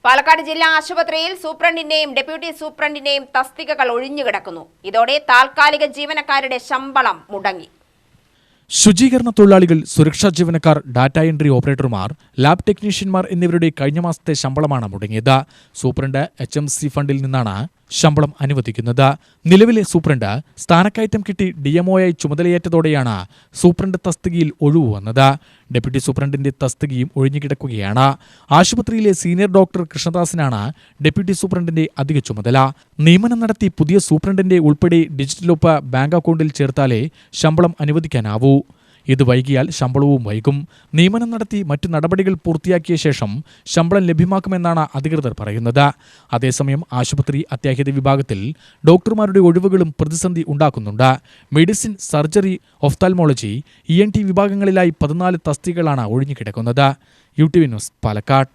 പാലക്കാട് ജില്ലാ ആശുപത്രിയിൽ സൂപ്രണ്ടിന്റെയും ഡെപ്യൂട്ടി സൂപ്രണ്ടിന്റെയും തസ്തികകൾ ഒഴിഞ്ഞുകിടക്കുന്നു. ഇതോടെ താൽക്കാലിക ജീവനക്കാരുടെ ശമ്പളം മുടങ്ങി. ശുചീകരണ തൊഴിലാളികൾ, സുരക്ഷാ ജീവനക്കാർ, ഡാറ്റ എൻട്രി ഓപ്പറേറ്റർമാർ, ലാബ് ടെക്നീഷ്യന്മാർ എന്നിവരുടെ കഴിഞ്ഞ മാസത്തെ ശമ്പളമാണ് മുടങ്ങിയത്. സൂപ്രണ്ട് HMC ഫണ്ടിൽ നിന്നാണ് ശമ്പളം അനുവദിക്കുന്നത്. നിലവിലെ സൂപ്രണ്ട് സ്ഥാനക്കയറ്റം കിട്ടി DMO-യായി ചുമതലയേറ്റതോടെയാണ് സൂപ്രണ്ട് തസ്തികയിൽ ഒഴിവ് വന്നത്. ഡെപ്യൂട്ടി സൂപ്രണ്ടിന്റെ തസ്തികയും ഒഴിഞ്ഞുകിടക്കുകയാണ്. ആശുപത്രിയിലെ സീനിയർ ഡോക്ടർ കൃഷ്ണദാസിനാണ് ഡെപ്യൂട്ടി സൂപ്രണ്ടിന്റെ അധിക ചുമതല. നിയമനം നടത്തി പുതിയ സൂപ്രണ്ടിന്റെ ഉൾപ്പെടെ ഡിജിറ്റൽ ഒപ്പ് ബാങ്ക് അക്കൗണ്ടിൽ ചേർത്താലേ ശമ്പളം അനുവദിക്കാനാവൂ. ഇത് വൈകിയാൽ ശമ്പളവും വൈകും. നിയമനം നടത്തി മറ്റു നടപടികൾ പൂർത്തിയാക്കിയ ശേഷം ശമ്പളം ലഭ്യമാക്കുമെന്നാണ് അധികൃതർ പറയുന്നത്. അതേസമയം ആശുപത്രി അത്യാഹിത വിഭാഗത്തിൽ ഡോക്ടർമാരുടെ ഒഴിവുകളും പ്രതിസന്ധി ഉണ്ടാക്കുന്നുണ്ട്. Medicine, surgery, ophthalmology, ENT വിഭാഗങ്ങളിലായി 14 തസ്തികകളാണ് ഒഴിഞ്ഞുകിടക്കുന്നത്. UTV news, Palakkad.